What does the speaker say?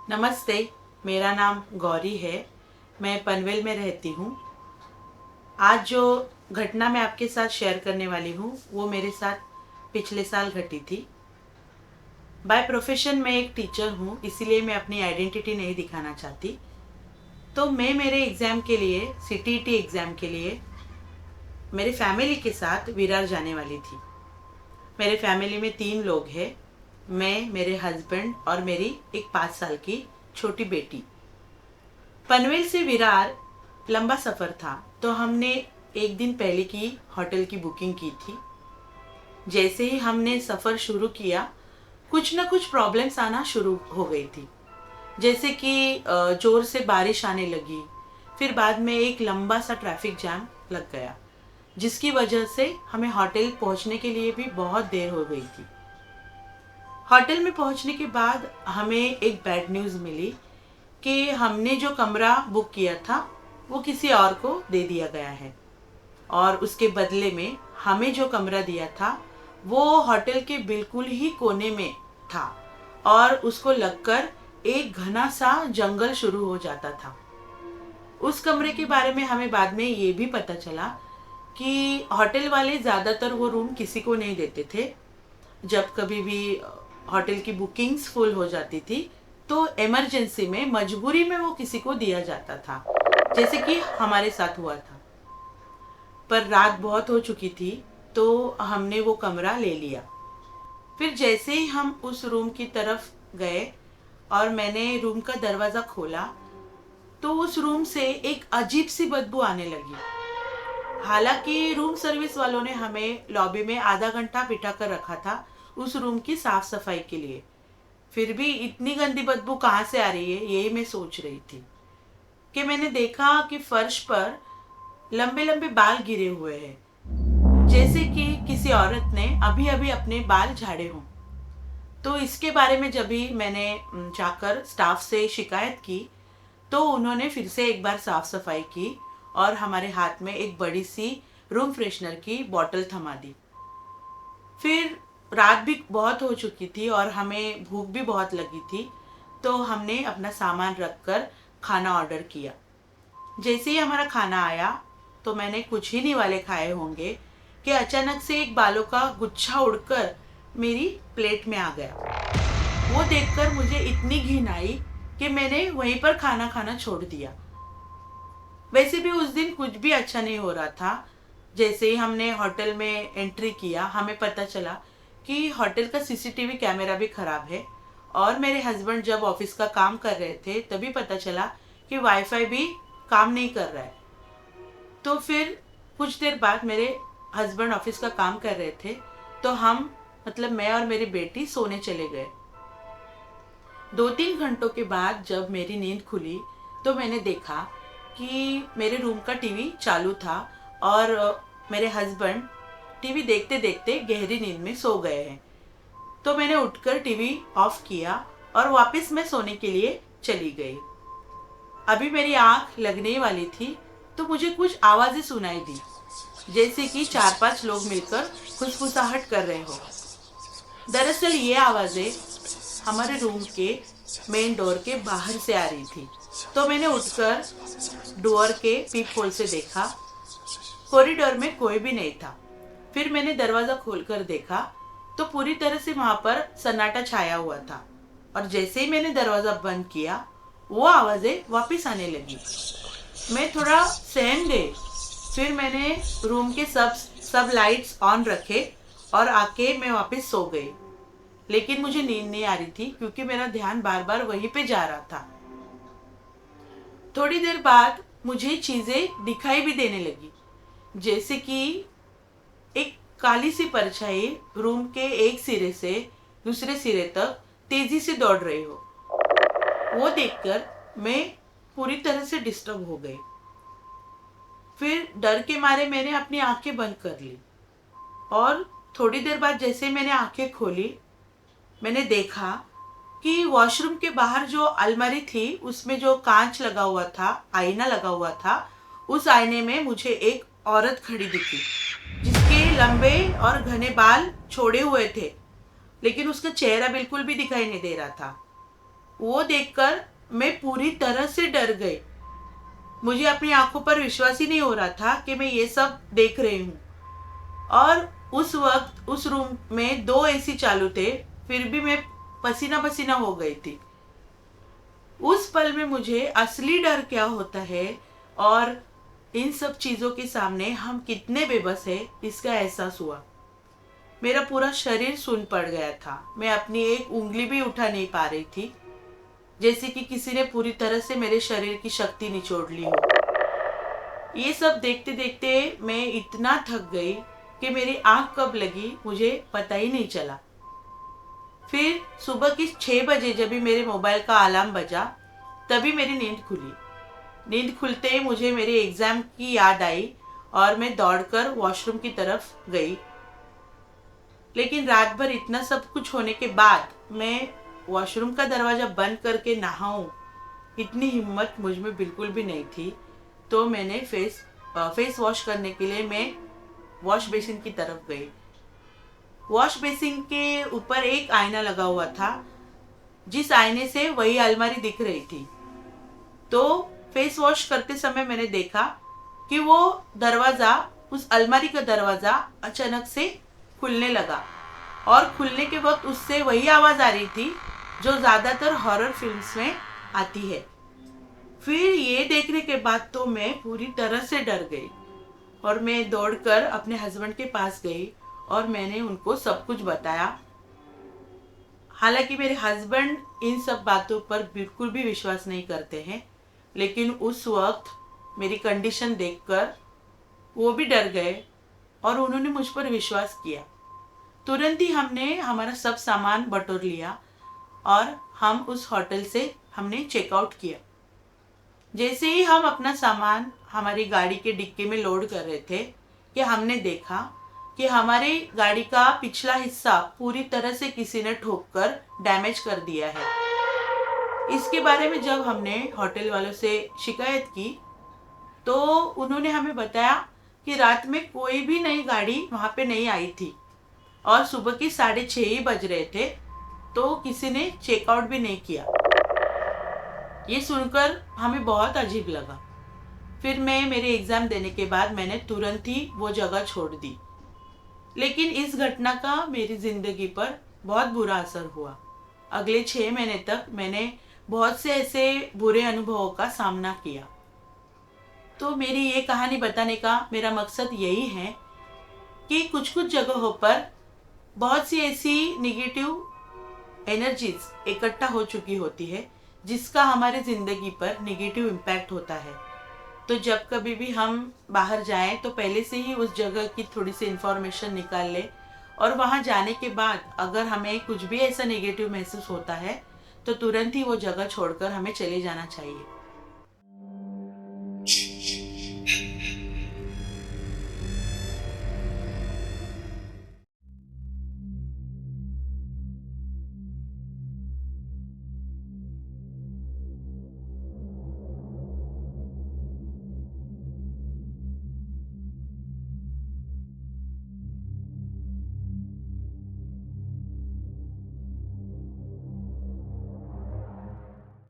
नमस्ते। मेरा नाम गौरी है। मैं पनवेल में रहती हूँ। आज जो घटना मैं आपके साथ शेयर करने वाली हूँ वो मेरे साथ पिछले साल घटी थी। बाय प्रोफेशन मैं एक टीचर हूँ, इसीलिए मैं अपनी आइडेंटिटी नहीं दिखाना चाहती। तो मैं मेरे एग्ज़ाम के लिए, सीटीईटी एग्ज़ाम के लिए मेरे फैमिली के साथ विरार जाने वाली थी। मेरे फैमिली में 3 लोग हैं। मैं, मेरे हस्बैंड और मेरी एक 5 साल की छोटी बेटी। पनवेल से विरार लंबा सफ़र था, तो हमने एक दिन पहले की होटल की बुकिंग की थी। जैसे ही हमने सफ़र शुरू किया, कुछ ना कुछ प्रॉब्लम्स आना शुरू हो गई थी। जैसे कि ज़ोर से बारिश आने लगी। फिर बाद में एक लंबा सा ट्रैफिक जैम लग गया, जिसकी वजह से हमें होटल पहुंचने के लिए भी बहुत देर हो गई थी। होटल में पहुंचने के बाद हमें एक बैड न्यूज़ मिली कि हमने जो कमरा बुक किया था वो किसी और को दे दिया गया है, और उसके बदले में हमें जो कमरा दिया था वो होटल के बिल्कुल ही कोने में था, और उसको लगकर एक घना सा जंगल शुरू हो जाता था। उस कमरे के बारे में हमें बाद में ये भी पता चला कि होटल वाले ज़्यादातर वो रूम किसी को नहीं देते थे। जब कभी भी होटल की बुकिंग्स फुल हो जाती थी तो इमरजेंसी में, मजबूरी में वो किसी को दिया जाता था, जैसे कि हमारे साथ हुआ था। पर रात बहुत हो चुकी थी, तो हमने वो कमरा ले लिया। फिर जैसे ही हम उस रूम की तरफ गए और मैंने रूम का दरवाज़ा खोला, तो उस रूम से एक अजीब सी बदबू आने लगी। हालांकि रूम सर्विस वालों ने हमें लॉबी में आधा घंटा बिठा कर रखा था उस रूम की साफ सफाई के लिए, फिर भी इतनी गंदी बदबू कहाँ से आ रही है, यही मैं सोच रही थी कि मैंने देखा कि फर्श पर लंबे लंबे बाल गिरे हुए हैं, जैसे कि किसी औरत ने अभी अभी अपने बाल झाड़े हों। तो इसके बारे में जब भी मैंने जाकर स्टाफ से शिकायत की, तो उन्होंने फिर से एक बार साफ सफाई की और हमारे हाथ में एक बड़ी सी रूम फ्रेशनर की बोतल थमा दी। फिर रात भी बहुत हो चुकी थी और हमें भूख भी बहुत लगी थी, तो हमने अपना सामान रखकर खाना ऑर्डर किया। जैसे ही हमारा खाना आया, तो मैंने कुछ ही नहीं वाले खाए होंगे कि अचानक से एक बालों का गुच्छा उड़कर मेरी प्लेट में आ गया। वो देखकर मुझे इतनी घिन आई कि मैंने वहीं पर खाना खाना छोड़ दिया। वैसे भी उस दिन कुछ भी अच्छा नहीं हो रहा था। जैसे ही हमने होटल में एंट्री किया, हमें पता चला कि होटल का सीसीटीवी कैमरा भी ख़राब है, और मेरे हस्बैंड जब ऑफिस का काम कर रहे थे तभी पता चला कि वाईफाई भी काम नहीं कर रहा है। तो फिर कुछ देर बाद मेरे हस्बैंड ऑफिस का काम कर रहे थे, तो हम, मतलब मैं और मेरी बेटी, सोने चले गए। 2-3 घंटों के बाद जब मेरी नींद खुली, तो मैंने देखा कि मेरे रूम का टीवी चालू था, और मेरे हस्बैंड टीवी देखते देखते गहरी नींद में सो गए हैं। तो मैंने उठकर टीवी ऑफ किया और वापस मैं सोने के लिए चली गई। अभी मेरी आंख लगने ही वाली थी, तो मुझे कुछ आवाज़ें सुनाई दी, जैसे कि 4-5 लोग मिलकर खुसफुसाहट कर रहे हो। दरअसल ये आवाज़ें हमारे रूम के मेन डोर के बाहर से आ रही थी। तो मैंने उठकर डोर के पीप होल से देखा, कॉरिडोर में कोई भी नहीं था। फिर मैंने दरवाज़ा खोलकर देखा, तो पूरी तरह से वहाँ पर सन्नाटा छाया हुआ था, और जैसे ही मैंने दरवाज़ा बंद किया, वो आवाज़ें वापस आने लगी। मैं थोड़ा सहम गई। फिर मैंने रूम के सब लाइट्स ऑन रखे और आके मैं वापस सो गई। लेकिन मुझे नींद नहीं आ रही थी, क्योंकि मेरा ध्यान बार बार वहीं पे जा रहा था। थोड़ी देर बाद मुझे चीज़ें दिखाई भी देने लगी, जैसे कि एक काली सी परछाई रूम के एक सिरे से दूसरे सिरे तक तेजी से दौड़ रही हो। वो देखकर मैं पूरी तरह से डिस्टर्ब हो गई। फिर डर के मारे मैंने अपनी आंखें बंद कर ली, और थोड़ी देर बाद जैसे मैंने आंखें खोली, मैंने देखा कि वॉशरूम के बाहर जो अलमारी थी उसमें जो कांच लगा हुआ था, आईना लगा हुआ था, उस आईने में मुझे एक औरत खड़ी दिखी, जिसके लंबे और घने बाल छोड़े हुए थे, लेकिन उसका चेहरा बिल्कुल भी दिखाई नहीं दे रहा था। वो देखकर मैं पूरी तरह से डर गई। मुझे अपनी आंखों पर विश्वास ही नहीं हो रहा था कि मैं ये सब देख रही हूँ। और उस वक्त उस रूम में 2 एसी चालू थे, फिर भी मैं पसीना पसीना हो गई थी। उस पल में मुझे असली डर क्या होता है और इन सब चीज़ों के सामने हम कितने बेबस हैं इसका एहसास हुआ। मेरा पूरा शरीर सुन्न पड़ गया था। मैं अपनी एक उंगली भी उठा नहीं पा रही थी, जैसे कि किसी ने पूरी तरह से मेरे शरीर की शक्ति निचोड़ ली हो। ये सब देखते देखते मैं इतना थक गई कि मेरी आंख कब लगी मुझे पता ही नहीं चला। फिर सुबह की 6 बजे जब भी मेरे मोबाइल का अलार्म बजा, तभी मेरी नींद खुली। नींद खुलते ही मुझे मेरे एग्ज़ाम की याद आई और मैं दौड़कर वॉशरूम की तरफ गई। लेकिन रात भर इतना सब कुछ होने के बाद मैं वॉशरूम का दरवाज़ा बंद करके नहाऊं, इतनी हिम्मत मुझ में बिल्कुल भी नहीं थी। तो मैंने फेस वॉश करने के लिए मैं वॉश बेसिन की तरफ गई। वॉश बेसिन के ऊपर एक आईना लगा हुआ था, जिस आईने से वही अलमारी दिख रही थी। तो फेस वॉश करते समय मैंने देखा कि वो दरवाज़ा, उस अलमारी का दरवाज़ा अचानक से खुलने लगा और खुलने के वक्त उससे वही आवाज़ आ रही थी जो ज़्यादातर हॉरर फिल्म्स में आती है। फिर ये देखने के बाद तो मैं पूरी तरह से डर गई और मैं दौड़कर अपने हस्बैंड के पास गई और मैंने उनको सब कुछ बताया। हालांकि मेरे हस्बैंड इन सब बातों पर बिल्कुल भी विश्वास नहीं करते हैं, लेकिन उस वक्त मेरी कंडीशन देखकर वो भी डर गए और उन्होंने मुझ पर विश्वास किया। तुरंत ही हमने हमारा सब सामान बटोर लिया और हम उस होटल से हमने चेकआउट किया। जैसे ही हम अपना सामान हमारी गाड़ी के डिक्की में लोड कर रहे थे कि हमने देखा कि हमारी गाड़ी का पिछला हिस्सा पूरी तरह से किसी ने ठोककर डैमेज कर दिया है। इसके बारे में जब हमने होटल वालों से शिकायत की तो उन्होंने हमें बताया कि रात में कोई भी नई गाड़ी वहाँ पे नहीं आई थी और सुबह की 6:30 ही बज रहे थे, तो किसी ने चेकआउट भी नहीं किया। ये सुनकर हमें बहुत अजीब लगा। फिर मैं मेरे एग्ज़ाम देने के बाद मैंने तुरंत ही वो जगह छोड़ दी। लेकिन इस घटना का मेरी ज़िंदगी पर बहुत बुरा असर हुआ। अगले 6 महीने तक मैंने बहुत से ऐसे बुरे अनुभवों का सामना किया। तो मेरी ये कहानी बताने का मेरा मकसद यही है कि कुछ कुछ जगहों पर बहुत सी ऐसी नेगेटिव एनर्जीज इकट्ठा हो चुकी होती है जिसका हमारे ज़िंदगी पर नेगेटिव इम्पैक्ट होता है। तो जब कभी भी हम बाहर जाएं तो पहले से ही उस जगह की थोड़ी सी इन्फॉर्मेशन निकाल लें और वहां जाने के बाद अगर हमें कुछ भी ऐसा नेगेटिव महसूस होता है तो तुरंत ही वो जगह छोड़कर हमें चले जाना चाहिए।